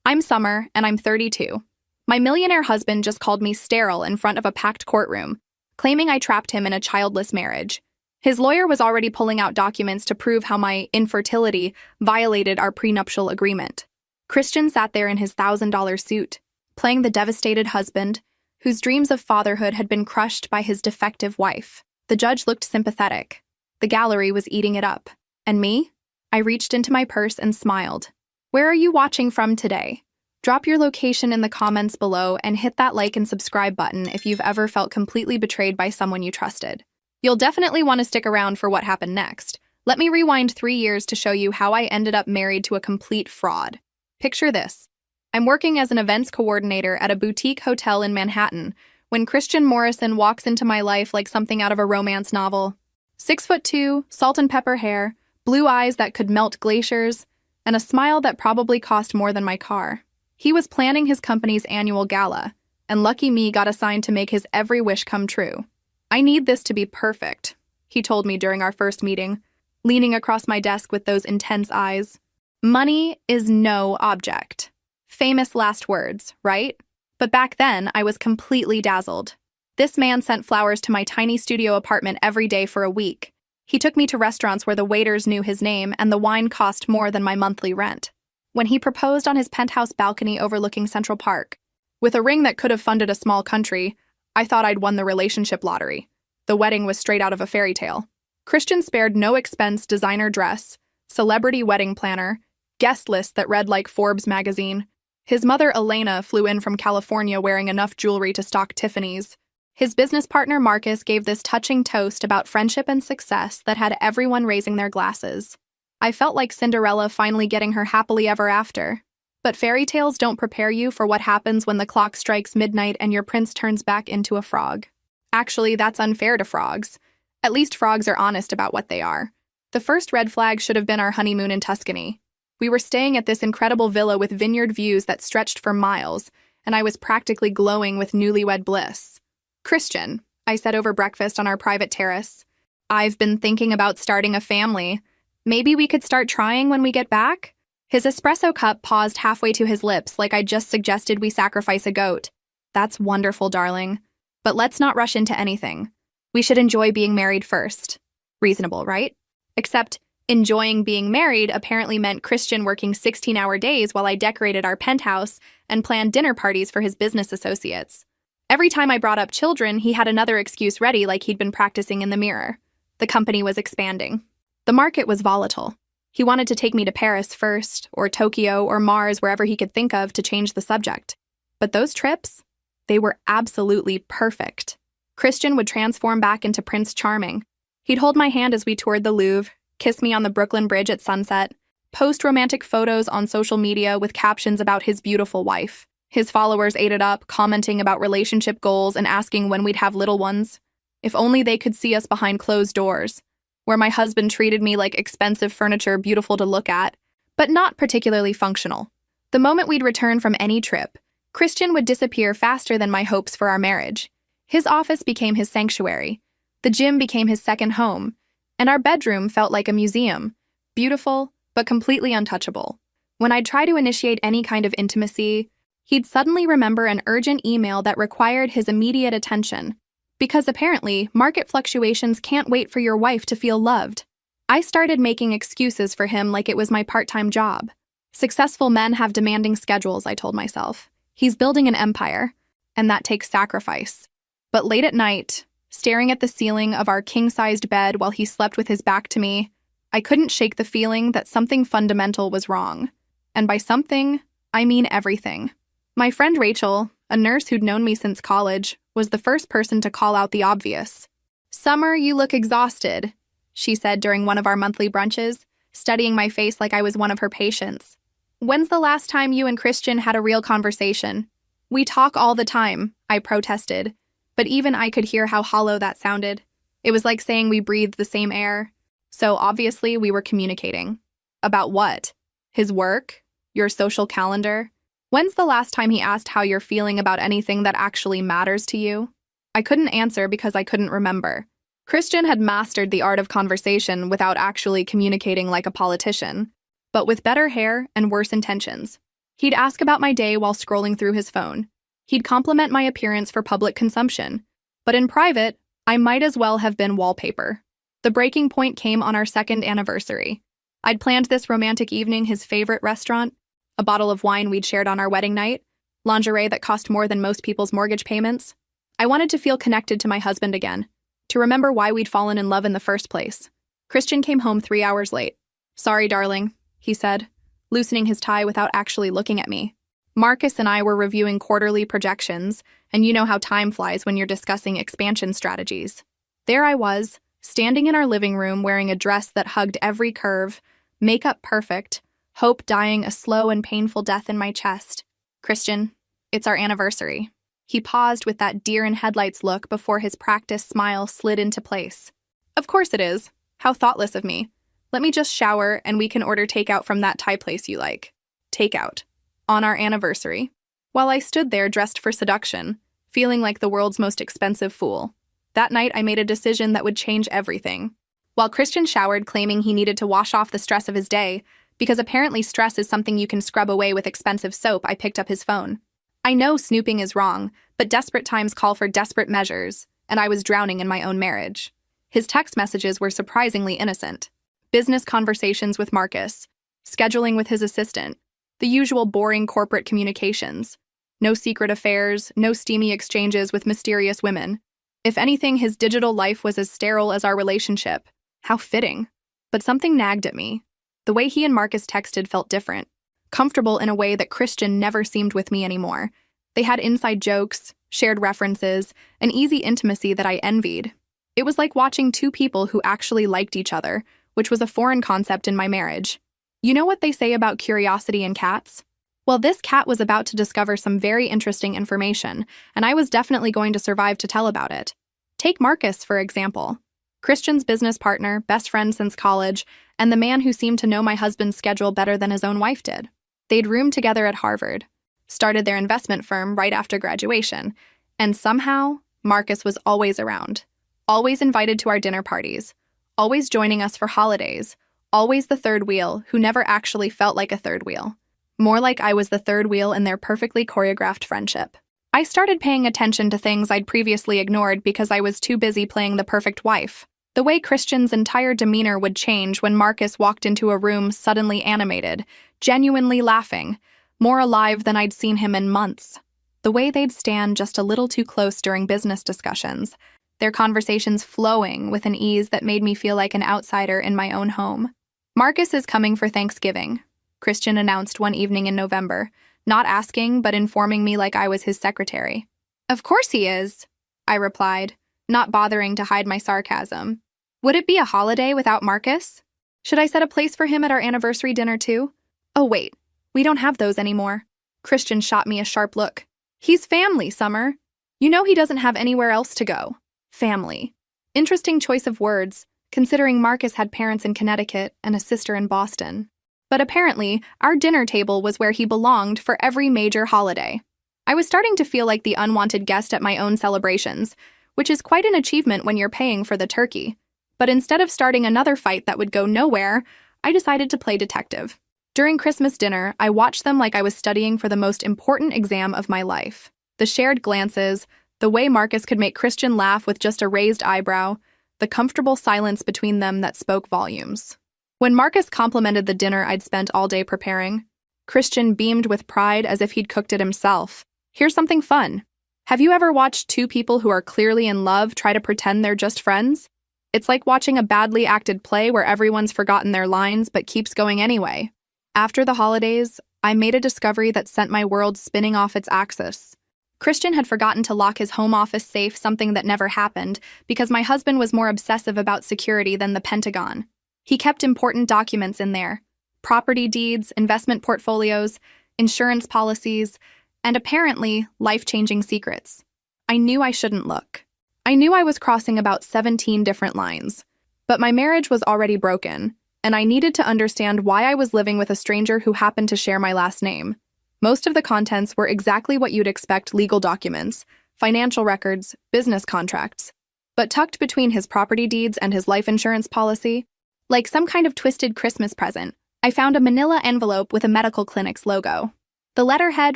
I'm Summer, and I'm 32. My millionaire husband just called me sterile in front of a packed courtroom, claiming I trapped him in a childless marriage. His lawyer was already pulling out documents to prove how my infertility violated our prenuptial agreement. Christian sat there in his $1,000 suit, playing the devastated husband, whose dreams of fatherhood had been crushed by his defective wife. The judge looked sympathetic. The gallery was eating it up. And me? I reached into my purse and smiled. Where are you watching from today? Drop your location in the comments below and hit that like and subscribe button if you've ever felt completely betrayed by someone you trusted. You'll definitely want to stick around for what happened next. Let me rewind 3 years to show you how I ended up married to a complete fraud. Picture this. I'm working as an events coordinator at a boutique hotel in Manhattan when Christian Morrison walks into my life like something out of a romance novel. 6'2", salt and pepper hair, blue eyes that could melt glaciers, and a smile that probably cost more than my car. He was planning his company's annual gala, and lucky me got assigned to make his every wish come true. I need this to be perfect, he told me during our first meeting, leaning across my desk with those intense eyes. Money is no object. Famous last words, right? But back then, I was completely dazzled. This man sent flowers to my tiny studio apartment every day for a week. He took me to restaurants where the waiters knew his name and the wine cost more than my monthly rent. When he proposed on his penthouse balcony overlooking Central Park, with a ring that could have funded a small country, I thought I'd won the relationship lottery. The wedding was straight out of a fairy tale. Christian spared no expense designer dress, celebrity wedding planner, guest list that read like Forbes magazine. His mother, Elena, flew in from California wearing enough jewelry to stock Tiffany's. His business partner, Marcus, gave this touching toast about friendship and success that had everyone raising their glasses. I felt like Cinderella finally getting her happily ever after. But fairy tales don't prepare you for what happens when the clock strikes midnight and your prince turns back into a frog. Actually, that's unfair to frogs. At least frogs are honest about what they are. The first red flag should have been our honeymoon in Tuscany. We were staying at this incredible villa with vineyard views that stretched for miles, and I was practically glowing with newlywed bliss. Christian, I said over breakfast on our private terrace, I've been thinking about starting a family. Maybe we could start trying when we get back? His espresso cup paused halfway to his lips like I just suggested we sacrifice a goat. That's wonderful, darling. But let's not rush into anything. We should enjoy being married first. Reasonable, right? Except enjoying being married apparently meant Christian working 16-hour days while I decorated our penthouse and planned dinner parties for his business associates. Every time I brought up children, he had another excuse ready like he'd been practicing in the mirror. The company was expanding. The market was volatile. He wanted to take me to Paris first, or Tokyo, or Mars, wherever he could think of to change the subject. But those trips, they were absolutely perfect. Christian would transform back into Prince Charming. He'd hold my hand as we toured the Louvre, kiss me on the Brooklyn Bridge at sunset, post romantic photos on social media with captions about his beautiful wife. His followers ate it up, commenting about relationship goals and asking when we'd have little ones. If only they could see us behind closed doors, where my husband treated me like expensive furniture beautiful to look at, but not particularly functional. The moment we'd return from any trip, Christian would disappear faster than my hopes for our marriage. His office became his sanctuary, the gym became his second home, and our bedroom felt like a museum, beautiful, but completely untouchable. When I'd try to initiate any kind of intimacy, he'd suddenly remember an urgent email that required his immediate attention, because apparently, market fluctuations can't wait for your wife to feel loved. I started making excuses for him like it was my part-time job. Successful men have demanding schedules, I told myself. He's building an empire, and that takes sacrifice. But late at night, staring at the ceiling of our king-sized bed while he slept with his back to me, I couldn't shake the feeling that something fundamental was wrong. And by something, I mean everything. My friend Rachel, a nurse who'd known me since college, was the first person to call out the obvious. "Summer, you look exhausted," she said during one of our monthly brunches, studying my face like I was one of her patients. "When's the last time you and Christian had a real conversation?" "We talk all the time," I protested, but even I could hear how hollow that sounded. It was like saying we breathed the same air. So obviously we were communicating. About what? His work? Your social calendar? When's the last time he asked how you're feeling about anything that actually matters to you? I couldn't answer because I couldn't remember. Christian had mastered the art of conversation without actually communicating like a politician, but with better hair and worse intentions. He'd ask about my day while scrolling through his phone. He'd compliment my appearance for public consumption. But in private, I might as well have been wallpaper. The breaking point came on our second anniversary. I'd planned this romantic evening, his favorite restaurant, a bottle of wine we'd shared on our wedding night, lingerie that cost more than most people's mortgage payments. I wanted to feel connected to my husband again, to remember why we'd fallen in love in the first place. Christian came home 3 hours late. "Sorry, darling," he said, loosening his tie without actually looking at me. Marcus and I were reviewing quarterly projections, and you know how time flies when you're discussing expansion strategies. There I was, standing in our living room wearing a dress that hugged every curve, makeup perfect, hope dying a slow and painful death in my chest. "Christian, it's our anniversary." He paused with that deer-in-headlights look before his practiced smile slid into place. "Of course it is. How thoughtless of me. Let me just shower and we can order takeout from that Thai place you like." Takeout. On our anniversary. While I stood there dressed for seduction, feeling like the world's most expensive fool. That night I made a decision that would change everything. While Christian showered claiming he needed to wash off the stress of his day, because apparently stress is something you can scrub away with expensive soap, I picked up his phone. I know snooping is wrong, but desperate times call for desperate measures, and I was drowning in my own marriage. His text messages were surprisingly innocent. Business conversations with Marcus, scheduling with his assistant, the usual boring corporate communications. No secret affairs, no steamy exchanges with mysterious women. If anything, his digital life was as sterile as our relationship. How fitting. But something nagged at me. The way he and Marcus texted felt different. Comfortable in a way that Christian never seemed with me anymore. They had inside jokes, shared references, an easy intimacy that I envied. It was like watching two people who actually liked each other, which was a foreign concept in my marriage. You know what they say about curiosity in cats? Well, this cat was about to discover some very interesting information, and I was definitely going to survive to tell about it. Take Marcus, for example. Christian's business partner, best friend since college, and the man who seemed to know my husband's schedule better than his own wife did. They'd roomed together at Harvard, started their investment firm right after graduation, and somehow, Marcus was always around. Always invited to our dinner parties, always joining us for holidays, always the third wheel who never actually felt like a third wheel. More like I was the third wheel in their perfectly choreographed friendship. I started paying attention to things I'd previously ignored because I was too busy playing the perfect wife. The way Christian's entire demeanor would change when Marcus walked into a room suddenly animated, genuinely laughing, more alive than I'd seen him in months. The way they'd stand just a little too close during business discussions, their conversations flowing with an ease that made me feel like an outsider in my own home. "Marcus is coming for Thanksgiving," Christian announced one evening in November, not asking but informing me like I was his secretary. "Of course he is," I replied, not bothering to hide my sarcasm. Would it be a holiday without Marcus? Should I set a place for him at our anniversary dinner too? Oh wait, we don't have those anymore. Christian shot me a sharp look. "He's family, Summer. You know he doesn't have anywhere else to go." Family. Interesting choice of words, considering Marcus had parents in Connecticut and a sister in Boston. But apparently, our dinner table was where he belonged for every major holiday. I was starting to feel like the unwanted guest at my own celebrations, which is quite an achievement when you're paying for the turkey. But instead of starting another fight that would go nowhere, I decided to play detective. During Christmas dinner, I watched them like I was studying for the most important exam of my life. The shared glances, the way Marcus could make Christian laugh with just a raised eyebrow, the comfortable silence between them that spoke volumes. When Marcus complimented the dinner I'd spent all day preparing, Christian beamed with pride as if he'd cooked it himself. Here's something fun. Have you ever watched two people who are clearly in love try to pretend they're just friends? It's like watching a badly acted play where everyone's forgotten their lines but keeps going anyway. After the holidays, I made a discovery that sent my world spinning off its axis. Christian had forgotten to lock his home office safe, something that never happened, because my husband was more obsessive about security than the Pentagon. He kept important documents in there: property deeds, investment portfolios, insurance policies, and apparently life-changing secrets. I knew I shouldn't look. I knew I was crossing about 17 different lines. But my marriage was already broken, and I needed to understand why I was living with a stranger who happened to share my last name. Most of the contents were exactly what you'd expect: legal documents, financial records, business contracts. But tucked between his property deeds and his life insurance policy, like some kind of twisted Christmas present, I found a manila envelope with a medical clinic's logo. The letterhead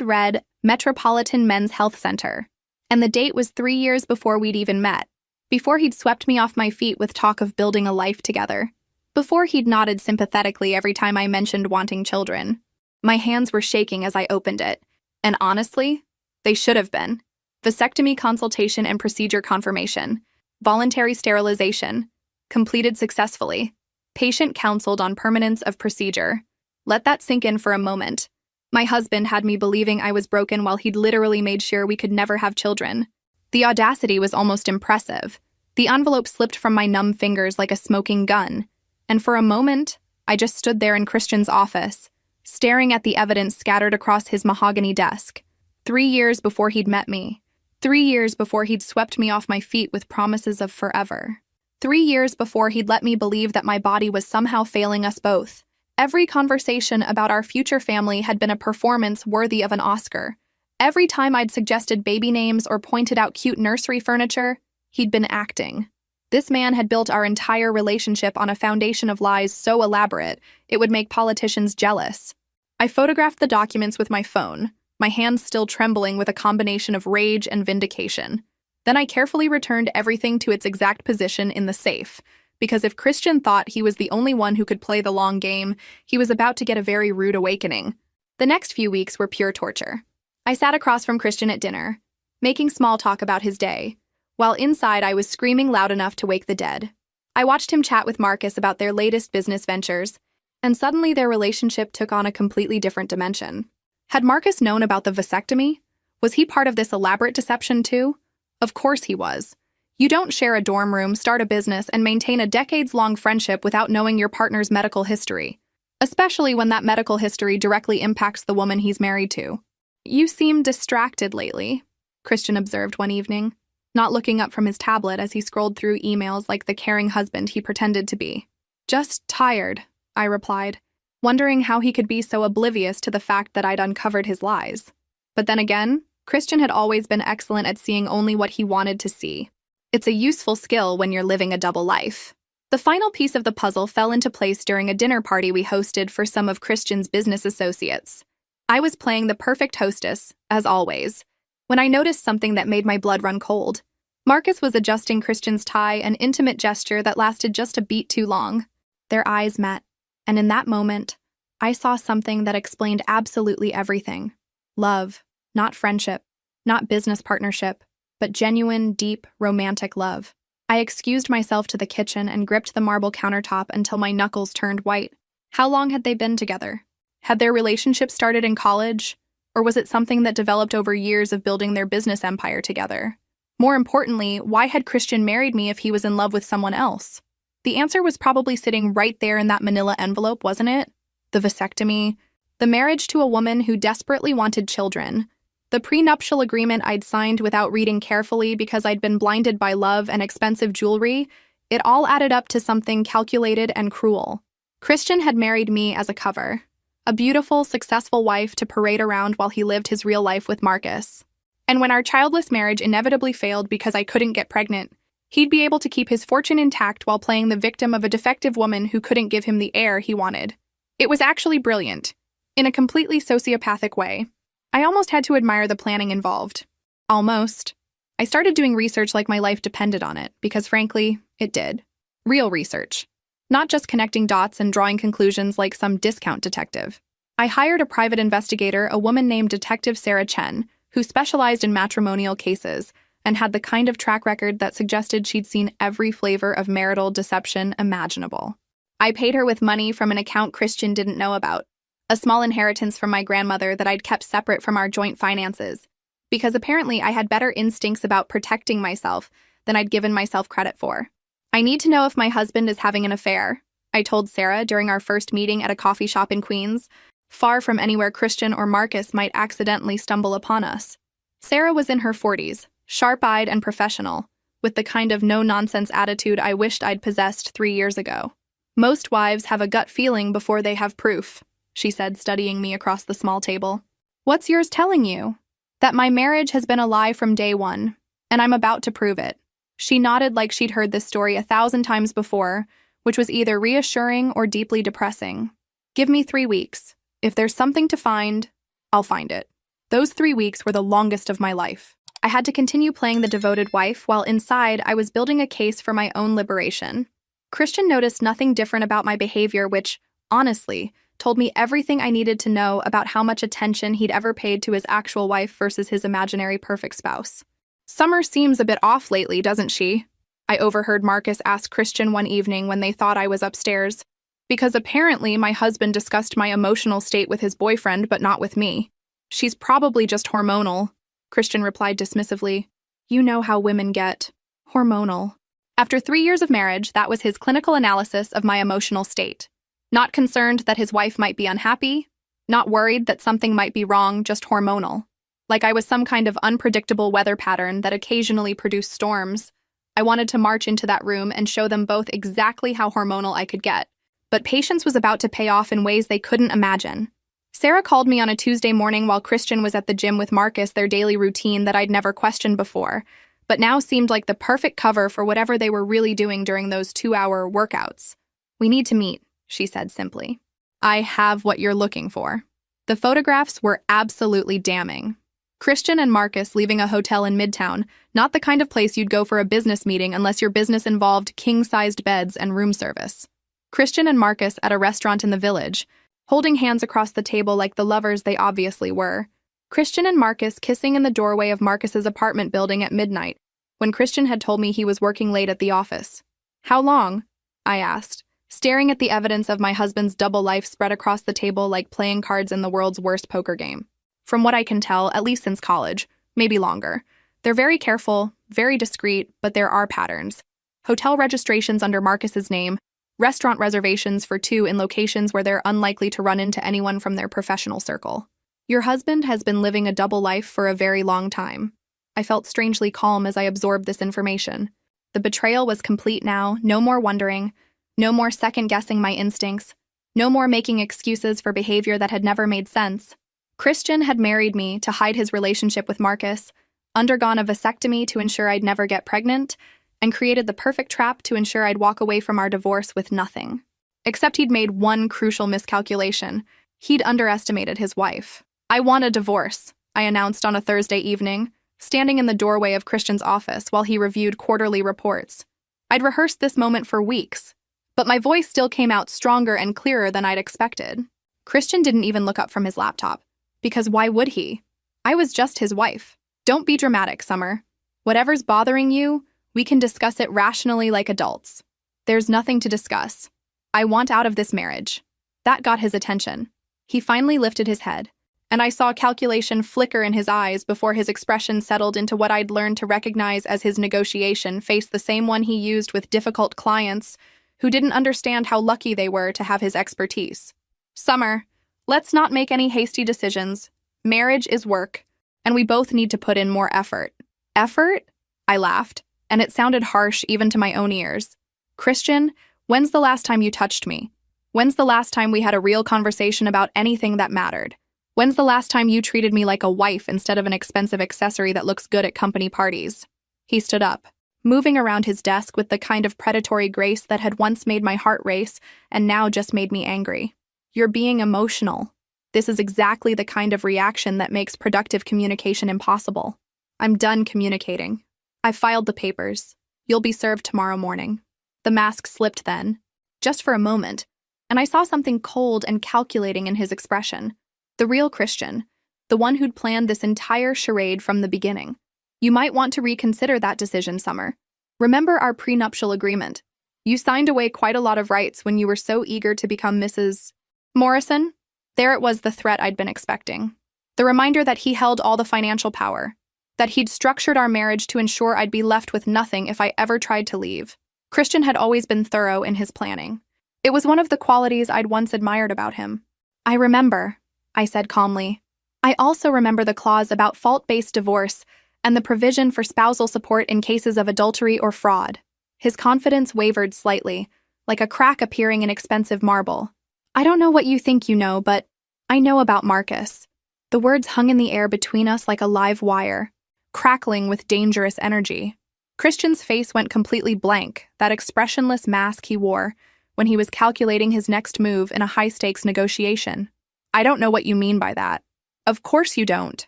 read Metropolitan Men's Health Center, and the date was 3 years before we'd even met, before he'd swept me off my feet with talk of building a life together, before he'd nodded sympathetically every time I mentioned wanting children. My hands were shaking as I opened it, and honestly, they should have been. Vasectomy consultation and procedure confirmation. Voluntary sterilization. Completed successfully. Patient counseled on permanence of procedure. Let that sink in for a moment. My husband had me believing I was broken while he'd literally made sure we could never have children. The audacity was almost impressive. The envelope slipped from my numb fingers like a smoking gun, and for a moment, I just stood there in Christian's office, staring at the evidence scattered across his mahogany desk. 3 years before he'd met me. 3 years before he'd swept me off my feet with promises of forever. 3 years before he'd let me believe that my body was somehow failing us both. Every conversation about our future family had been a performance worthy of an Oscar. Every time I'd suggested baby names or pointed out cute nursery furniture, he'd been acting. This man had built our entire relationship on a foundation of lies so elaborate, it would make politicians jealous. I photographed the documents with my phone, my hands still trembling with a combination of rage and vindication. Then I carefully returned everything to its exact position in the safe, because if Christian thought he was the only one who could play the long game, he was about to get a very rude awakening. The next few weeks were pure torture. I sat across from Christian at dinner, making small talk about his day, while inside I was screaming loud enough to wake the dead. I watched him chat with Marcus about their latest business ventures, and suddenly their relationship took on a completely different dimension. Had Marcus known about the vasectomy? Was he part of this elaborate deception too? Of course he was. You don't share a dorm room, start a business, and maintain a decades-long friendship without knowing your partner's medical history, especially when that medical history directly impacts the woman he's married to. You seem distracted lately, Christian observed one evening, not looking up from his tablet as he scrolled through emails like the caring husband he pretended to be. Just tired, I replied, wondering how he could be so oblivious to the fact that I'd uncovered his lies. But then again, Christian had always been excellent at seeing only what he wanted to see. It's a useful skill when you're living a double life. The final piece of the puzzle fell into place during a dinner party we hosted for some of Christian's business associates. I was playing the perfect hostess, as always, when I noticed something that made my blood run cold. Marcus was adjusting Christian's tie, an intimate gesture that lasted just a beat too long. Their eyes met, and in that moment, I saw something that explained absolutely everything. Love, not friendship, not business partnership, but genuine, deep, romantic love. I excused myself to the kitchen and gripped the marble countertop until my knuckles turned white. How long had they been together? Had their relationship started in college? Or was it something that developed over years of building their business empire together? More importantly, why had Christian married me if he was in love with someone else? The answer was probably sitting right there in that manila envelope, wasn't it? The vasectomy, the marriage to a woman who desperately wanted children, the prenuptial agreement I'd signed without reading carefully because I'd been blinded by love and expensive jewelry, it all added up to something calculated and cruel. Christian had married me as a cover, a beautiful, successful wife to parade around while he lived his real life with Marcus. And when our childless marriage inevitably failed because I couldn't get pregnant, he'd be able to keep his fortune intact while playing the victim of a defective woman who couldn't give him the heir he wanted. It was actually brilliant, in a completely sociopathic way. I almost had to admire the planning involved. Almost. I started doing research like my life depended on it, because frankly, it did. Real research. Not just connecting dots and drawing conclusions like some discount detective. I hired a private investigator, a woman named Detective Sarah Chen, who specialized in matrimonial cases and had the kind of track record that suggested she'd seen every flavor of marital deception imaginable. I paid her with money from an account Christian didn't know about, a small inheritance from my grandmother that I'd kept separate from our joint finances, because apparently I had better instincts about protecting myself than I'd given myself credit for. I need to know if my husband is having an affair, I told Sarah during our first meeting at a coffee shop in Queens, far from anywhere Christian or Marcus might accidentally stumble upon us. Sarah was in her 40s, sharp-eyed and professional, with the kind of no-nonsense attitude I wished I'd possessed 3 years ago. Most wives have a gut feeling before they have proof, she said, studying me across the small table. What's yours telling you? That my marriage has been a lie from day one, and I'm about to prove it. She nodded like she'd heard this story 1,000 times before, which was either reassuring or deeply depressing. Give me 3 weeks. If there's something to find, I'll find it. Those 3 weeks were the longest of my life. I had to continue playing the devoted wife while inside I was building a case for my own liberation. Christian noticed nothing different about my behavior, which, honestly, told me everything I needed to know about how much attention he'd ever paid to his actual wife versus his imaginary perfect spouse. Summer seems a bit off lately, doesn't she? I overheard Marcus ask Christian one evening when they thought I was upstairs, because apparently my husband discussed my emotional state with his boyfriend but not with me. She's probably just hormonal, Christian replied dismissively. You know how women get. Hormonal. After 3 years of marriage, that was his clinical analysis of my emotional state. Not concerned that his wife might be unhappy, not worried that something might be wrong, just hormonal. Like I was some kind of unpredictable weather pattern that occasionally produced storms. I wanted to march into that room and show them both exactly how hormonal I could get. But patience was about to pay off in ways they couldn't imagine. Sarah called me on a Tuesday morning while Christian was at the gym with Marcus, their daily routine that I'd never questioned before, but now seemed like the perfect cover for whatever they were really doing during those 2-hour workouts. We need to meet, she said simply. I have what you're looking for. The photographs were absolutely damning. Christian and Marcus leaving a hotel in Midtown, not the kind of place you'd go for a business meeting unless your business involved king-sized beds and room service. Christian and Marcus at a restaurant in the Village, holding hands across the table like the lovers they obviously were. Christian and Marcus kissing in the doorway of Marcus's apartment building at midnight, when Christian had told me he was working late at the office. How long? I asked, staring at the evidence of my husband's double life spread across the table like playing cards in the world's worst poker game. From what I can tell, at least since college, maybe longer. They're very careful, very discreet, but there are patterns. Hotel registrations under Marcus's name, restaurant reservations for 2 in locations where they're unlikely to run into anyone from their professional circle. Your husband has been living a double life for a very long time. I felt strangely calm as I absorbed this information. The betrayal was complete now, no more wondering, no more second-guessing my instincts, no more making excuses for behavior that had never made sense. Christian had married me to hide his relationship with Marcus, undergone a vasectomy to ensure I'd never get pregnant, and created the perfect trap to ensure I'd walk away from our divorce with nothing. Except he'd made one crucial miscalculation. He'd underestimated his wife. I want a divorce, I announced on a Thursday evening, standing in the doorway of Christian's office while he reviewed quarterly reports. I'd rehearsed this moment for weeks, but my voice still came out stronger and clearer than I'd expected. Christian didn't even look up from his laptop. Because why would he? I was just his wife. Don't be dramatic, Summer. Whatever's bothering you, we can discuss it rationally like adults. There's nothing to discuss. I want out of this marriage. That got his attention. He finally lifted his head, and I saw calculation flicker in his eyes before his expression settled into what I'd learned to recognize as his negotiation face, the same one he used with difficult clients who didn't understand how lucky they were to have his expertise. Summer, let's not make any hasty decisions. Marriage is work, and we both need to put in more effort. Effort? I laughed, and it sounded harsh even to my own ears. Christian, when's the last time you touched me? When's the last time we had a real conversation about anything that mattered? When's the last time you treated me like a wife instead of an expensive accessory that looks good at company parties? He stood up, moving around his desk with the kind of predatory grace that had once made my heart race and now just made me angry. You're being emotional. This is exactly the kind of reaction that makes productive communication impossible. I'm done communicating. I've filed the papers. You'll be served tomorrow morning. The mask slipped then, just for a moment, and I saw something cold and calculating in his expression. The real Christian, the one who'd planned this entire charade from the beginning. You might want to reconsider that decision, Summer. Remember our prenuptial agreement. You signed away quite a lot of rights when you were so eager to become Mrs. Morrison. There it was, the threat I'd been expecting. The reminder that he held all the financial power. That he'd structured our marriage to ensure I'd be left with nothing if I ever tried to leave. Christian had always been thorough in his planning. It was one of the qualities I'd once admired about him. I remember, I said calmly. I also remember the clause about fault-based divorce and the provision for spousal support in cases of adultery or fraud. His confidence wavered slightly, like a crack appearing in expensive marble. I don't know what you think you know, but I know about Marcus. The words hung in the air between us like a live wire, crackling with dangerous energy. Christian's face went completely blank, that expressionless mask he wore when he was calculating his next move in a high-stakes negotiation. I don't know what you mean by that. Of course you don't.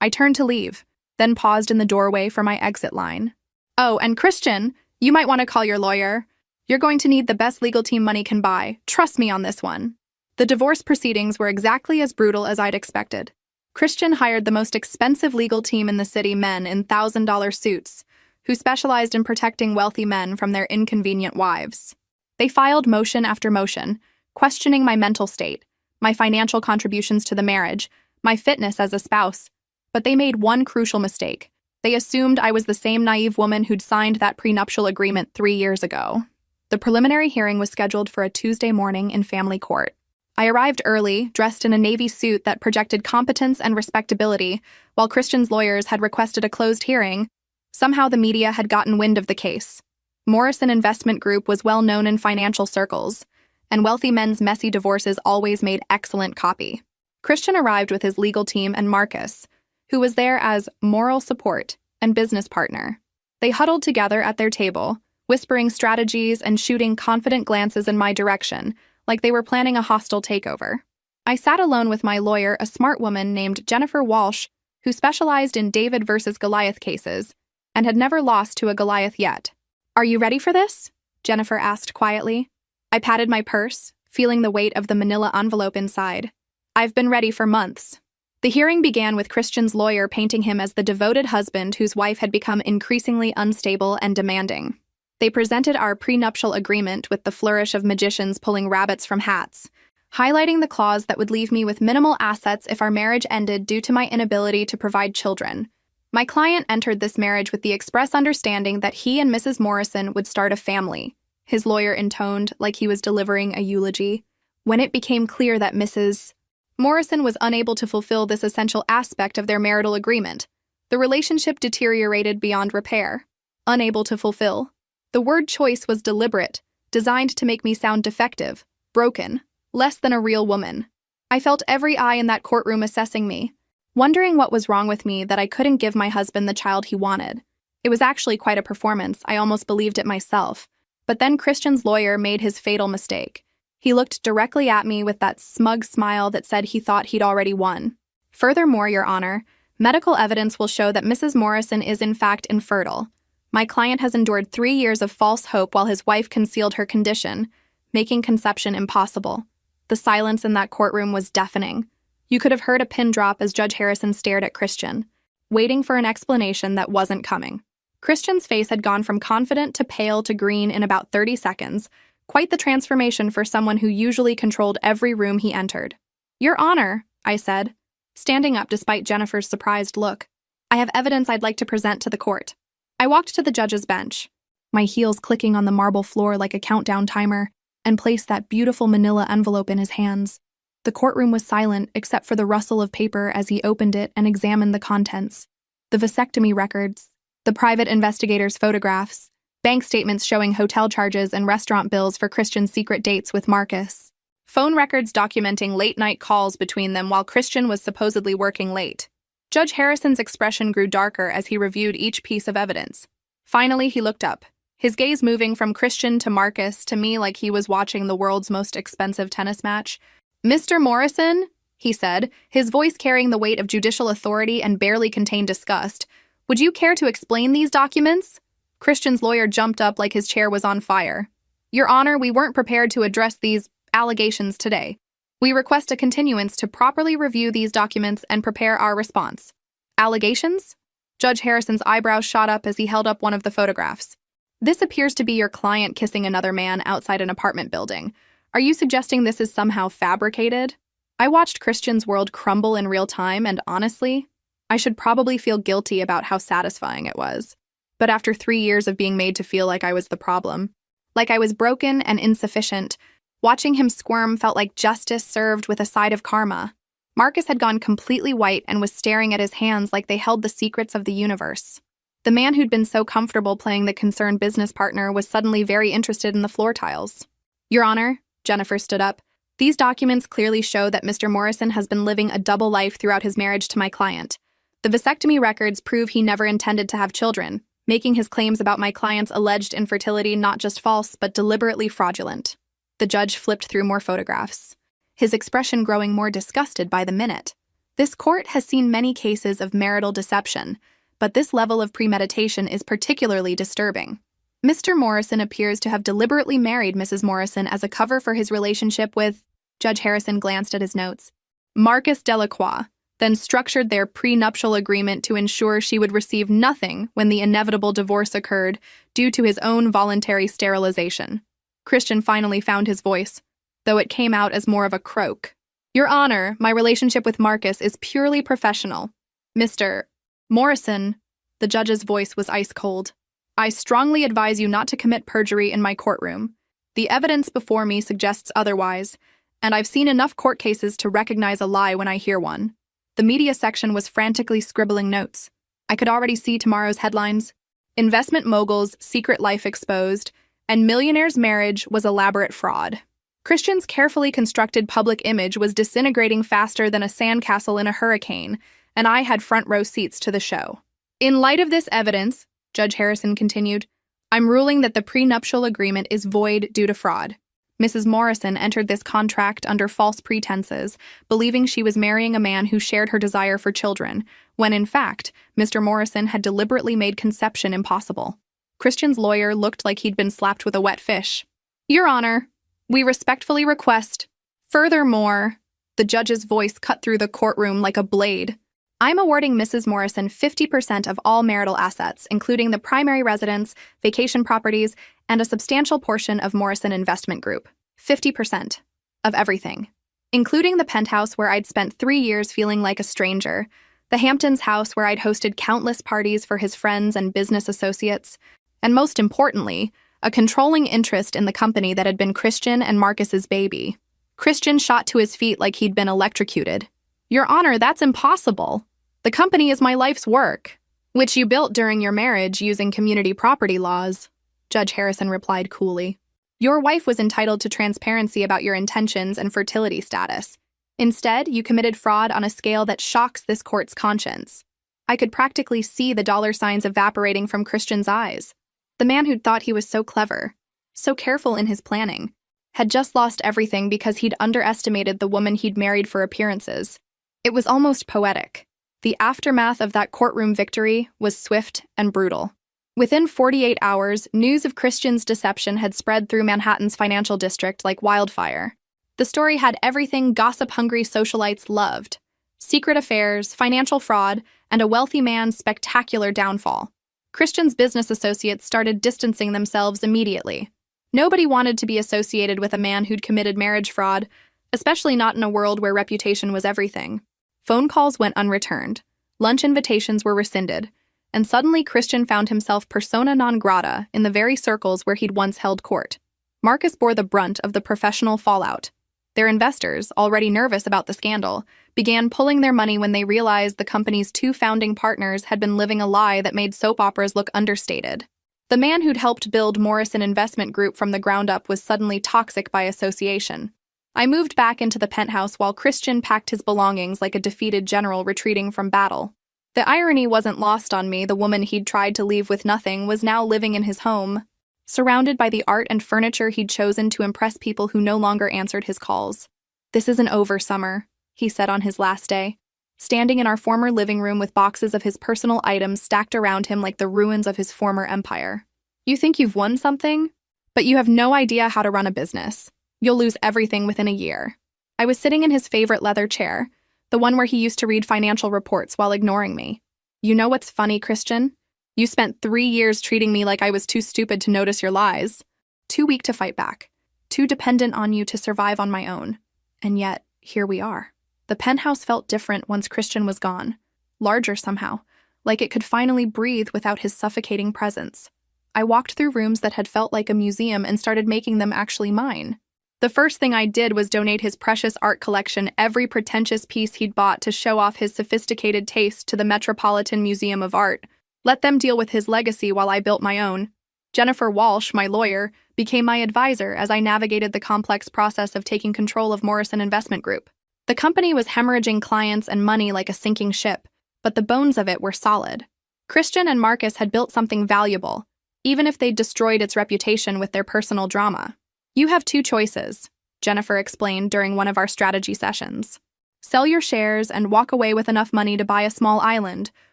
I turned to leave, then paused in the doorway for my exit line. Oh, and Christian, you might want to call your lawyer. You're going to need the best legal team money can buy. Trust me on this one. The divorce proceedings were exactly as brutal as I'd expected. Christian hired the most expensive legal team in the city, men in $1,000 suits, who specialized in protecting wealthy men from their inconvenient wives. They filed motion after motion, questioning my mental state, my financial contributions to the marriage, my fitness as a spouse. But they made one crucial mistake. They assumed I was the same naive woman who'd signed that prenuptial agreement 3 years ago. The preliminary hearing was scheduled for a Tuesday morning in family court. I arrived early, dressed in a navy suit that projected competence and respectability, while Christian's lawyers had requested a closed hearing. Somehow the media had gotten wind of the case. Morrison Investment Group was well known in financial circles, and wealthy men's messy divorces always made excellent copy. Christian arrived with his legal team and Marcus, who was there as moral support and business partner. They huddled together at their table, whispering strategies and shooting confident glances in my direction, like they were planning a hostile takeover. I sat alone with my lawyer, a smart woman named Jennifer Walsh, who specialized in David versus Goliath cases and had never lost to a Goliath yet. "Are you ready for this?" Jennifer asked quietly. I patted my purse, feeling the weight of the manila envelope inside. I've been ready for months. The hearing began with Christian's lawyer painting him as the devoted husband whose wife had become increasingly unstable and demanding. They presented our prenuptial agreement with the flourish of magicians pulling rabbits from hats, highlighting the clause that would leave me with minimal assets if our marriage ended due to my inability to provide children. My client entered this marriage with the express understanding that he and Mrs. Morrison would start a family, his lawyer intoned like he was delivering a eulogy. When it became clear that Mrs. Morrison was unable to fulfill this essential aspect of their marital agreement, the relationship deteriorated beyond repair. Unable to fulfill. The word choice was deliberate, designed to make me sound defective, broken, less than a real woman. I felt every eye in that courtroom assessing me, wondering what was wrong with me that I couldn't give my husband the child he wanted. It was actually quite a performance, I almost believed it myself. But then Christian's lawyer made his fatal mistake. He looked directly at me with that smug smile that said he thought he'd already won. Furthermore, Your Honor, medical evidence will show that Mrs. Morrison is in fact infertile. My client has endured 3 years of false hope while his wife concealed her condition, making conception impossible. The silence in that courtroom was deafening. You could have heard a pin drop as Judge Harrison stared at Christian, waiting for an explanation that wasn't coming. Christian's face had gone from confident to pale to green in about 30 seconds, quite the transformation for someone who usually controlled every room he entered. "Your Honor," I said, standing up despite Jennifer's surprised look. "I have evidence I'd like to present to the court." I walked to the judge's bench, my heels clicking on the marble floor like a countdown timer, and placed that beautiful manila envelope in his hands. The courtroom was silent except for the rustle of paper as he opened it and examined the contents. The vasectomy records, the private investigator's photographs, bank statements showing hotel charges and restaurant bills for Christian's secret dates with Marcus. Phone records documenting late-night calls between them while Christian was supposedly working late. Judge Harrison's expression grew darker as he reviewed each piece of evidence. Finally, he looked up, his gaze moving from Christian to Marcus to me like he was watching the world's most expensive tennis match. "Mr. Morrison," he said, his voice carrying the weight of judicial authority and barely contained disgust, "would you care to explain these documents?" Christian's lawyer jumped up like his chair was on fire. "Your Honor, we weren't prepared to address these allegations today. We request a continuance to properly review these documents and prepare our response." "Allegations?" Judge Harrison's eyebrows shot up as he held up one of the photographs. "This appears to be your client kissing another man outside an apartment building. Are you suggesting this is somehow fabricated?" I watched Christian's world crumble in real time, and honestly, I should probably feel guilty about how satisfying it was. But after 3 years of being made to feel like I was the problem, like I was broken and insufficient, watching him squirm felt like justice served with a side of karma. Marcus had gone completely white and was staring at his hands like they held the secrets of the universe. The man who'd been so comfortable playing the concerned business partner was suddenly very interested in the floor tiles. "Your Honor," Jennifer stood up, "these documents clearly show that Mr. Morrison has been living a double life throughout his marriage to my client. The vasectomy records prove he never intended to have children, making his claims about my client's alleged infertility not just false, but deliberately fraudulent." The judge flipped through more photographs, his expression growing more disgusted by the minute. This court has seen many cases of marital deception, but this level of premeditation is particularly disturbing. Mr. Morrison appears to have deliberately married Mrs. Morrison as a cover for his relationship with, Judge Harrison glanced at his notes, Marcus Delacroix, then structured their prenuptial agreement to ensure she would receive nothing when the inevitable divorce occurred due to his own voluntary sterilization. Christian finally found his voice, though it came out as more of a croak. Your Honor, my relationship with Marcus is purely professional. Mr. Morrison, the judge's voice was ice cold. I strongly advise you not to commit perjury in my courtroom. The evidence before me suggests otherwise, and I've seen enough court cases to recognize a lie when I hear one. The media section was frantically scribbling notes. I could already see tomorrow's headlines. Investment mogul's secret life exposed, and Millionaire's marriage was elaborate fraud. Christian's carefully constructed public image was disintegrating faster than a sandcastle in a hurricane, and I had front row seats to the show. In light of this evidence, Judge Harrison continued, I'm ruling that the prenuptial agreement is void due to fraud. Mrs. Morrison entered this contract under false pretenses, believing she was marrying a man who shared her desire for children, when in fact, Mr. Morrison had deliberately made conception impossible. Christian's lawyer looked like he'd been slapped with a wet fish. Your Honor, we respectfully request. Furthermore, the judge's voice cut through the courtroom like a blade. I'm awarding Mrs. Morrison 50% of all marital assets, including the primary residence, vacation properties, and a substantial portion of Morrison Investment Group. 50% of everything, including the penthouse where I'd spent 3 years feeling like a stranger, the Hamptons house where I'd hosted countless parties for his friends and business associates, and most importantly, a controlling interest in the company that had been Christian and Marcus's baby. Christian shot to his feet like he'd been electrocuted. Your Honor, that's impossible. The company is my life's work, which you built during your marriage using community property laws, Judge Harrison replied coolly. Your wife was entitled to transparency about your intentions and fertility status. Instead, you committed fraud on a scale that shocks this court's conscience. I could practically see the dollar signs evaporating from Christian's eyes. The man who'd thought he was so clever, so careful in his planning, had just lost everything because he'd underestimated the woman he'd married for appearances. It was almost poetic. The aftermath of that courtroom victory was swift and brutal. Within 48 hours, news of Christian's deception had spread through Manhattan's financial district like wildfire. The story had everything gossip-hungry socialites loved: secret affairs, financial fraud, and a wealthy man's spectacular downfall. Christian's business associates started distancing themselves immediately. Nobody wanted to be associated with a man who'd committed marriage fraud, especially not in a world where reputation was everything. Phone calls went unreturned, lunch invitations were rescinded, and suddenly Christian found himself persona non grata in the very circles where he'd once held court. Marcus bore the brunt of the professional fallout. Their investors, already nervous about the scandal, began pulling their money when they realized the company's 2 founding partners had been living a lie that made soap operas look understated. The man who'd helped build Morrison Investment Group from the ground up was suddenly toxic by association. I moved back into the penthouse while Christian packed his belongings like a defeated general retreating from battle. The irony wasn't lost on me. The woman he'd tried to leave with nothing was now living in his home, surrounded by the art and furniture he'd chosen to impress people who no longer answered his calls. This isn't over, Summer, he said on his last day, standing in our former living room with boxes of his personal items stacked around him like the ruins of his former empire. You think you've won something? But you have no idea how to run a business. You'll lose everything within a year. I was sitting in his favorite leather chair, the one where he used to read financial reports while ignoring me. You know what's funny, Christian? You spent 3 years treating me like I was too stupid to notice your lies, too weak to fight back, too dependent on you to survive on my own. And yet, here we are. The penthouse felt different once Christian was gone, larger somehow, like it could finally breathe without his suffocating presence. I walked through rooms that had felt like a museum and started making them actually mine. The first thing I did was donate his precious art collection, every pretentious piece he'd bought, to show off his sophisticated taste to the Metropolitan Museum of Art. Let them deal with his legacy while I built my own. Jennifer Walsh, my lawyer, became my advisor as I navigated the complex process of taking control of Morrison Investment Group. The company was hemorrhaging clients and money like a sinking ship, but the bones of it were solid. Christian and Marcus had built something valuable, even if they'd destroyed its reputation with their personal drama. You have 2 choices, Jennifer explained during one of our strategy sessions. Sell your shares and walk away with enough money to buy a small island,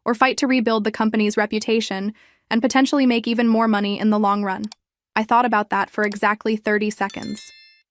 or fight to rebuild the company's reputation and potentially make even more money in the long run. I thought about that for exactly 30 seconds.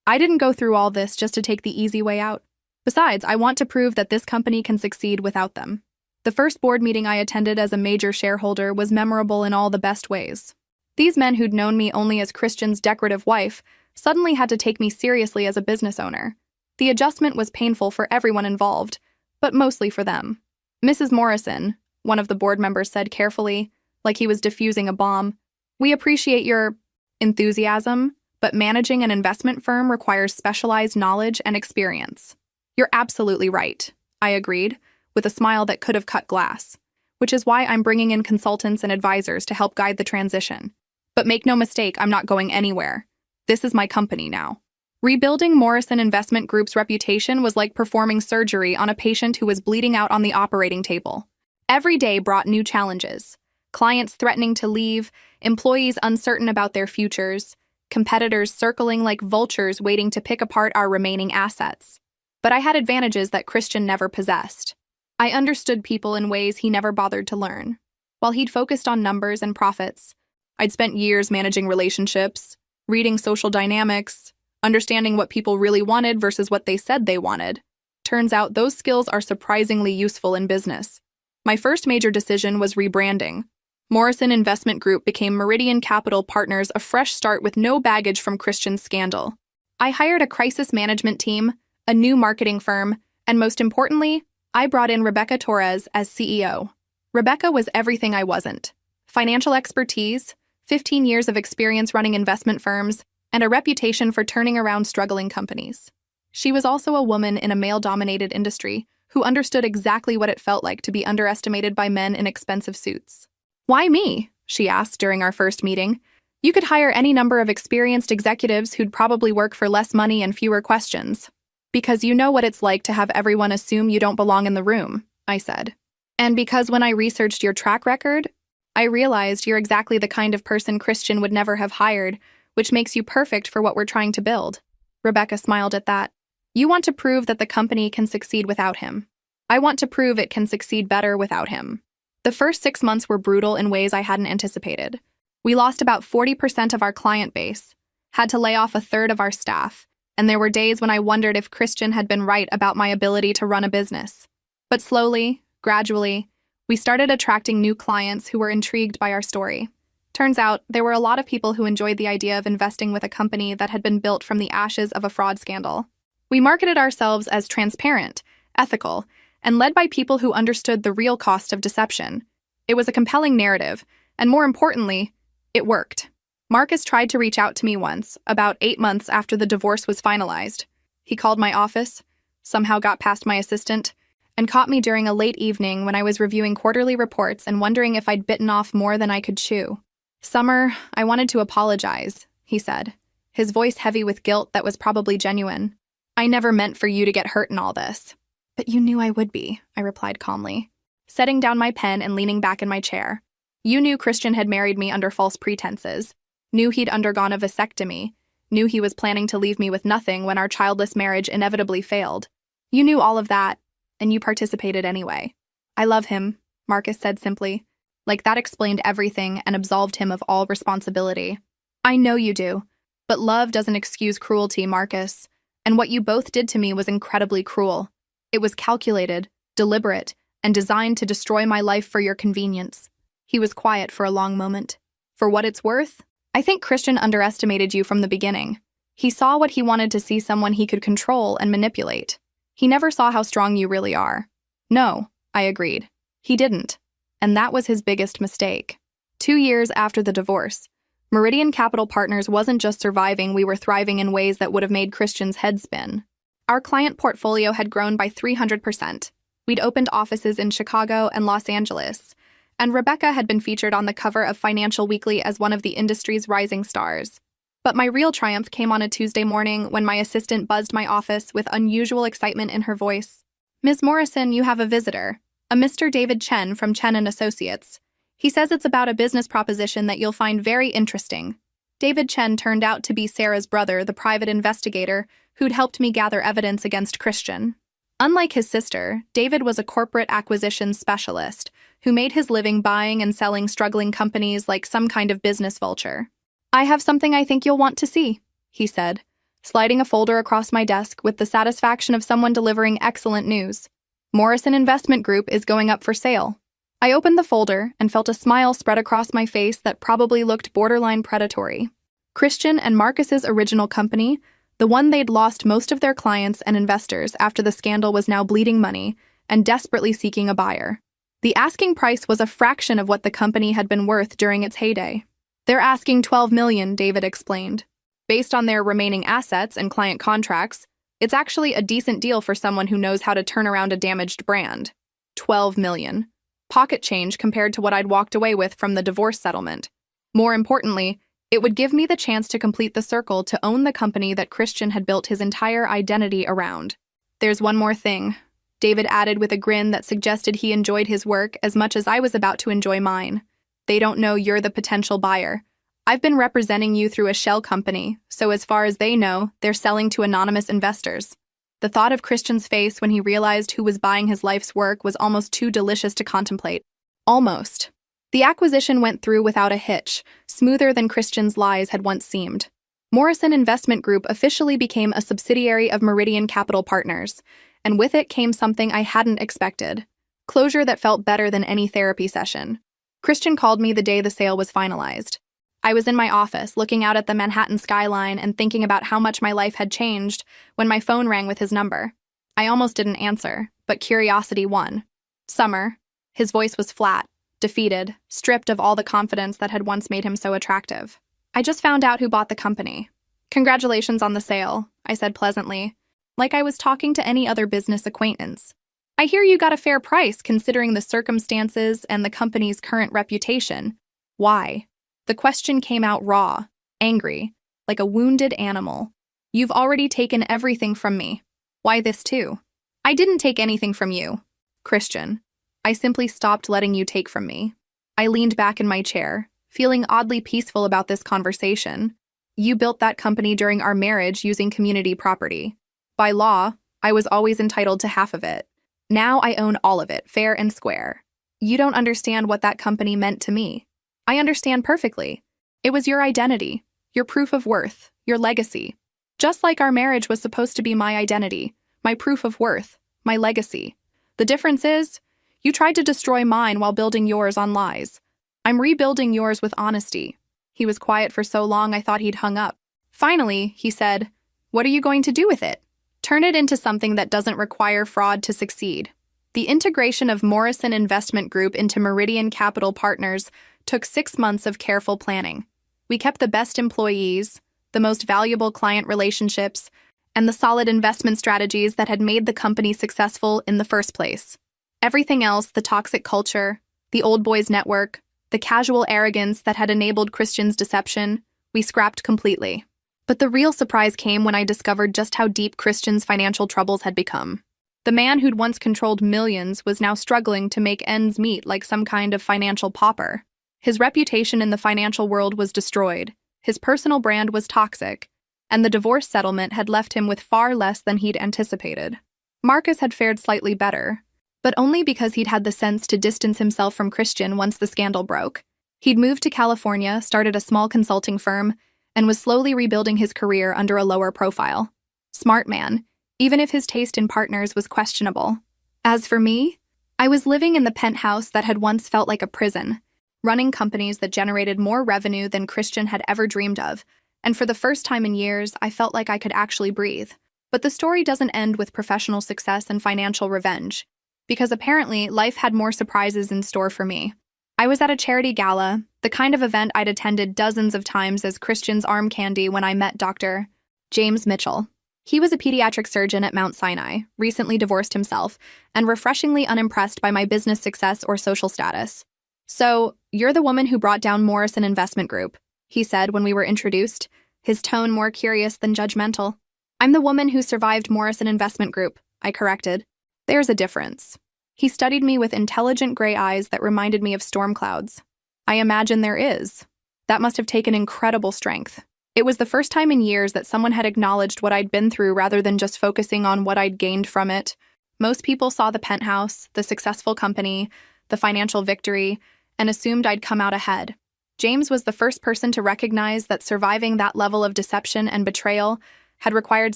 I didn't go through all this just to take the easy way out. Besides, I want to prove that this company can succeed without them. The first board meeting I attended as a major shareholder was memorable in all the best ways. These men who'd known me only as Christian's decorative wife suddenly had to take me seriously as a business owner. The adjustment was painful for everyone involved, but mostly for them. Mrs. Morrison, one of the board members said carefully, like he was defusing a bomb, "We appreciate your enthusiasm, but managing an investment firm requires specialized knowledge and experience." "You're absolutely right," I agreed, with a smile that could have cut glass, "which is why I'm bringing in consultants and advisors to help guide the transition. But make no mistake, I'm not going anywhere. This is my company now." Rebuilding Morrison Investment Group's reputation was like performing surgery on a patient who was bleeding out on the operating table. Every day brought new challenges: clients threatening to leave, employees uncertain about their futures, competitors circling like vultures waiting to pick apart our remaining assets. But I had advantages that Christian never possessed. I understood people in ways he never bothered to learn. While he'd focused on numbers and profits, I'd spent years managing relationships, reading social dynamics, understanding what people really wanted versus what they said they wanted. Turns out those skills are surprisingly useful in business. My first major decision was rebranding. Morrison Investment Group became Meridian Capital Partners, a fresh start with no baggage from Christian's scandal. I hired a crisis management team, a new marketing firm, and most importantly, I brought in Rebecca Torres as CEO. Rebecca was everything I wasn't: financial expertise, 15 years of experience running investment firms, and a reputation for turning around struggling companies. She was also a woman in a male-dominated industry who understood exactly what it felt like to be underestimated by men in expensive suits. "Why me?" she asked during our first meeting. "You could hire any number of experienced executives who'd probably work for less money and fewer questions." "Because you know what it's like to have everyone assume you don't belong in the room," I said. "And because when I researched your track record, I realized you're exactly the kind of person Christian would never have hired, which makes you perfect for what we're trying to build." Rebecca smiled at that. "You want to prove that the company can succeed without him. I want to prove it can succeed better without him." The first 6 months were brutal in ways I hadn't anticipated. We lost about 40% of our client base, had to lay off a third of our staff, and there were days when I wondered if Christian had been right about my ability to run a business. But slowly, gradually, we started attracting new clients who were intrigued by our story. Turns out, there were a lot of people who enjoyed the idea of investing with a company that had been built from the ashes of a fraud scandal. We marketed ourselves as transparent, ethical, and led by people who understood the real cost of deception. It was a compelling narrative, and more importantly, it worked. Marcus tried to reach out to me once, about 8 months after the divorce was finalized. He called my office, somehow got past my assistant, and caught me during a late evening when I was reviewing quarterly reports and wondering if I'd bitten off more than I could chew. "Summer, I wanted to apologize," he said, his voice heavy with guilt that was probably genuine. "I never meant for you to get hurt in all this." "But you knew I would be," I replied calmly, setting down my pen and leaning back in my chair. "You knew Christian had married me under false pretenses, knew he'd undergone a vasectomy, knew he was planning to leave me with nothing when our childless marriage inevitably failed. You knew all of that, and you participated anyway." "I love him," Marcus said simply. Like that explained everything and absolved him of all responsibility. "I know you do, but love doesn't excuse cruelty, Marcus, and what you both did to me was incredibly cruel. It was calculated, deliberate, and designed to destroy my life for your convenience." He was quiet for a long moment. "For what it's worth, I think Christian underestimated you from the beginning. He saw what he wanted to see: someone he could control and manipulate. He never saw how strong you really are." "No," I agreed. "He didn't. And that was his biggest mistake." 2 years after the divorce, Meridian Capital Partners wasn't just surviving, we were thriving in ways that would have made Christian's head spin. Our client portfolio had grown by 300%. We'd opened offices in Chicago and Los Angeles, and Rebecca had been featured on the cover of Financial Weekly as one of the industry's rising stars. But my real triumph came on a Tuesday morning when my assistant buzzed my office with unusual excitement in her voice. "Ms. Morrison, you have a visitor, a Mr. David Chen from Chen & Associates. He says it's about a business proposition that you'll find very interesting." David Chen turned out to be Sarah's brother, the private investigator who'd helped me gather evidence against Christian. Unlike his sister, David was a corporate acquisitions specialist who made his living buying and selling struggling companies like some kind of business vulture. "I have something I think you'll want to see," he said, sliding a folder across my desk with the satisfaction of someone delivering excellent news. "Morrison Investment Group is going up for sale." I opened the folder and felt a smile spread across my face that probably looked borderline predatory. Christian and Marcus's original company, the one they'd lost most of their clients and investors after the scandal, was now bleeding money and desperately seeking a buyer. The asking price was a fraction of what the company had been worth during its heyday. "They're asking $12 million, David explained. "Based on their remaining assets and client contracts, it's actually a decent deal for someone who knows how to turn around a damaged brand. $12 million. Pocket change compared to what I'd walked away with from the divorce settlement. More importantly, it would give me the chance to complete the circle to own the company that Christian had built his entire identity around. There's one more thing," David added with a grin that suggested he enjoyed his work as much as I was about to enjoy mine. "They don't know you're the potential buyer. I've been representing you through a shell company, so as far as they know, they're selling to anonymous investors." The thought of Christian's face when he realized who was buying his life's work was almost too delicious to contemplate. Almost. The acquisition went through without a hitch, smoother than Christian's lies had once seemed. Morrison Investment Group officially became a subsidiary of Meridian Capital Partners, and with it came something I hadn't expected. Closure that felt better than any therapy session. Christian called me the day the sale was finalized. I was in my office, looking out at the Manhattan skyline and thinking about how much my life had changed when my phone rang with his number. I almost didn't answer, but curiosity won. "Summer." His voice was flat, defeated, stripped of all the confidence that had once made him so attractive. "I just found out who bought the company." "Congratulations on the sale," I said pleasantly, like I was talking to any other business acquaintance. "I hear you got a fair price considering the circumstances and the company's current reputation. Why?" The question came out raw, angry, like a wounded animal. "You've already taken everything from me. Why this too?" "I didn't take anything from you, Christian. I simply stopped letting you take from me." I leaned back in my chair, feeling oddly peaceful about this conversation. "You built that company during our marriage using community property. By law, I was always entitled to half of it. Now I own all of it, fair and square. You don't understand what that company meant to me. I understand perfectly. It was your identity, your proof of worth, your legacy. Just like our marriage was supposed to be my identity, my proof of worth, my legacy. The difference is, you tried to destroy mine while building yours on lies. I'm rebuilding yours with honesty." He was quiet for so long I thought he'd hung up. Finally, he said, "What are you going to do with it?" "Turn it into something that doesn't require fraud to succeed." The integration of Morrison Investment Group into Meridian Capital Partners took 6 months of careful planning. We kept the best employees, the most valuable client relationships, and the solid investment strategies that had made the company successful in the first place. Everything else, the toxic culture, the old boys network, the casual arrogance that had enabled Christian's deception, we scrapped completely. But the real surprise came when I discovered just how deep Christian's financial troubles had become. The man who'd once controlled millions was now struggling to make ends meet like some kind of financial pauper. His reputation in the financial world was destroyed, his personal brand was toxic, and the divorce settlement had left him with far less than he'd anticipated. Marcus had fared slightly better, but only because he'd had the sense to distance himself from Christian once the scandal broke. He'd moved to California, started a small consulting firm, and was slowly rebuilding his career under a lower profile. Smart man, even if his taste in partners was questionable. As for me, I was living in the penthouse that had once felt like a prison, running companies that generated more revenue than Christian had ever dreamed of, and for the first time in years, I felt like I could actually breathe. But the story doesn't end with professional success and financial revenge, because apparently life had more surprises in store for me. I was at a charity gala, the kind of event I'd attended dozens of times as Christian's arm candy when I met Dr. James Mitchell. He was a pediatric surgeon at Mount Sinai, recently divorced himself, and refreshingly unimpressed by my business success or social status. "So, you're the woman who brought down Morrison Investment Group," he said when we were introduced, his tone more curious than judgmental. "I'm the woman who survived Morrison Investment Group," I corrected. "There's a difference." He studied me with intelligent gray eyes that reminded me of storm clouds. "I imagine there is." That must have taken incredible strength. It was the first time in years that someone had acknowledged what I'd been through rather than just focusing on what I'd gained from it. Most people saw the penthouse, the successful company, the financial victory, and assumed I'd come out ahead. James was the first person to recognize that surviving that level of deception and betrayal had required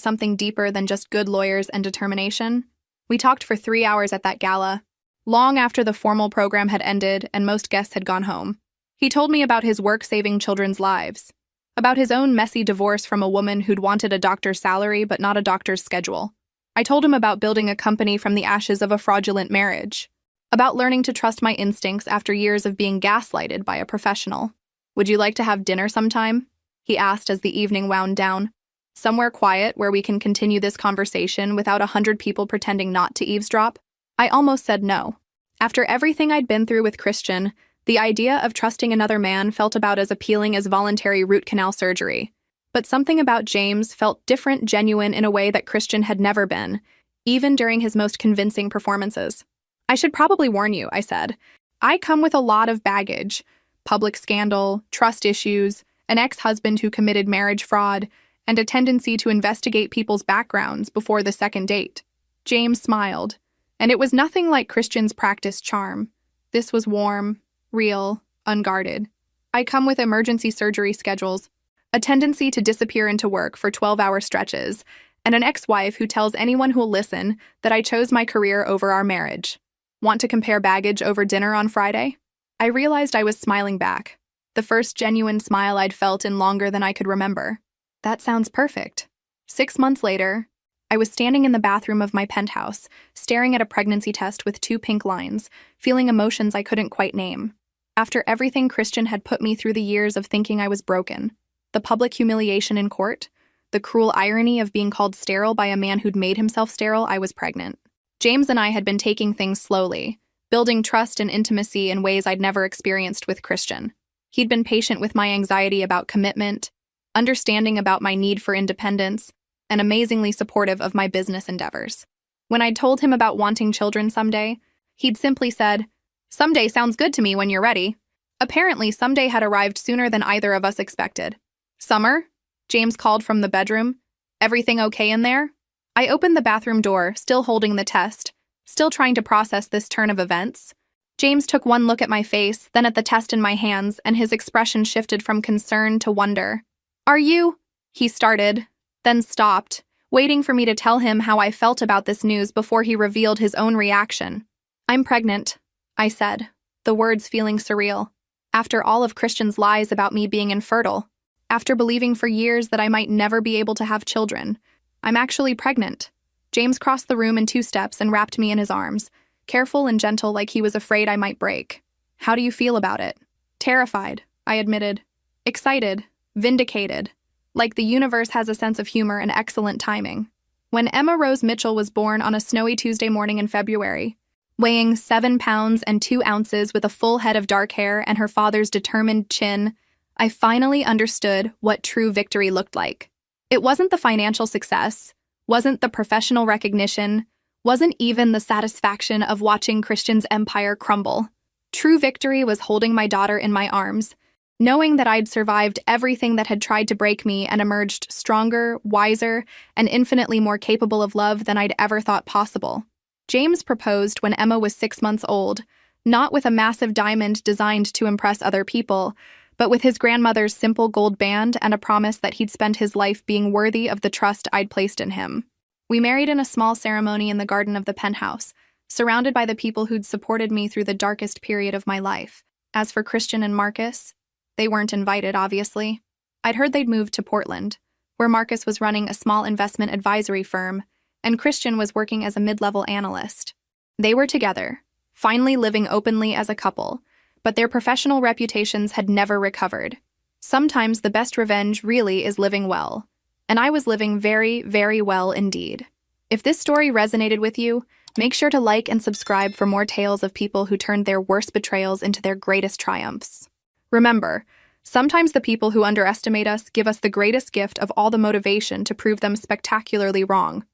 something deeper than just good lawyers and determination. We talked for 3 hours at that gala, long after the formal program had ended and most guests had gone home. He told me about his work saving children's lives, about his own messy divorce from a woman who'd wanted a doctor's salary but not a doctor's schedule. I told him about building a company from the ashes of a fraudulent marriage, about learning to trust my instincts after years of being gaslighted by a professional. "Would you like to have dinner sometime?" he asked as the evening wound down. "Somewhere quiet where we can continue this conversation without 100 people pretending not to eavesdrop?" I almost said no. After everything I'd been through with Christian, the idea of trusting another man felt about as appealing as voluntary root canal surgery. But something about James felt different, genuine in a way that Christian had never been, even during his most convincing performances. "I should probably warn you," I said. "I come with a lot of baggage. Public scandal, trust issues, an ex-husband who committed marriage fraud, and a tendency to investigate people's backgrounds before the second date." James smiled, and it was nothing like Christian's practiced charm. This was warm, real, unguarded. "I come with emergency surgery schedules, a tendency to disappear into work for 12-hour stretches, and an ex-wife who tells anyone who'll listen that I chose my career over our marriage. Want to compare baggage over dinner on Friday?" I realized I was smiling back, the first genuine smile I'd felt in longer than I could remember. That sounds perfect. 6 months later, I was standing in the bathroom of my penthouse, staring at a pregnancy test with 2 pink lines, feeling emotions I couldn't quite name. After everything Christian had put me through the years of thinking I was broken, the public humiliation in court, the cruel irony of being called sterile by a man who'd made himself sterile, I was pregnant. James and I had been taking things slowly, building trust and intimacy in ways I'd never experienced with Christian. He'd been patient with my anxiety about commitment, understanding about my need for independence, and amazingly supportive of my business endeavors. When I'd told him about wanting children someday, he'd simply said, "Someday sounds good to me when you're ready." Apparently, someday had arrived sooner than either of us expected. "Summer?" James called from the bedroom. "Everything okay in there?" I opened the bathroom door, still holding the test, still trying to process this turn of events. James took one look at my face, then at the test in my hands, and his expression shifted from concern to wonder. "Are you?" he started, then stopped, waiting for me to tell him how I felt about this news before he revealed his own reaction. "I'm pregnant," I said, the words feeling surreal. After all of Christian's lies about me being infertile, after believing for years that I might never be able to have children, I'm actually pregnant. James crossed the room in 2 steps and wrapped me in his arms, careful and gentle like he was afraid I might break. "How do you feel about it?" "Terrified," I admitted. "Excited, vindicated. Like the universe has a sense of humor and excellent timing." When Emma Rose Mitchell was born on a snowy Tuesday morning in February, weighing 7 pounds and 2 ounces with a full head of dark hair and her father's determined chin, I finally understood what true victory looked like. It wasn't the financial success, wasn't the professional recognition, wasn't even the satisfaction of watching Christian's empire crumble. True victory was holding my daughter in my arms, knowing that I'd survived everything that had tried to break me and emerged stronger, wiser, and infinitely more capable of love than I'd ever thought possible. James proposed when Emma was 6 months old, not with a massive diamond designed to impress other people, but with his grandmother's simple gold band and a promise that he'd spend his life being worthy of the trust I'd placed in him. We married in a small ceremony in the garden of the penthouse, surrounded by the people who'd supported me through the darkest period of my life. As for Christian and Marcus, they weren't invited, obviously. I'd heard they'd moved to Portland, where Marcus was running a small investment advisory firm, and Christian was working as a mid-level analyst. They were together, finally living openly as a couple, but their professional reputations had never recovered. Sometimes the best revenge really is living well, and I was living very, very well indeed. If this story resonated with you, make sure to like and subscribe for more tales of people who turned their worst betrayals into their greatest triumphs. Remember, sometimes the people who underestimate us give us the greatest gift of all the motivation to prove them spectacularly wrong.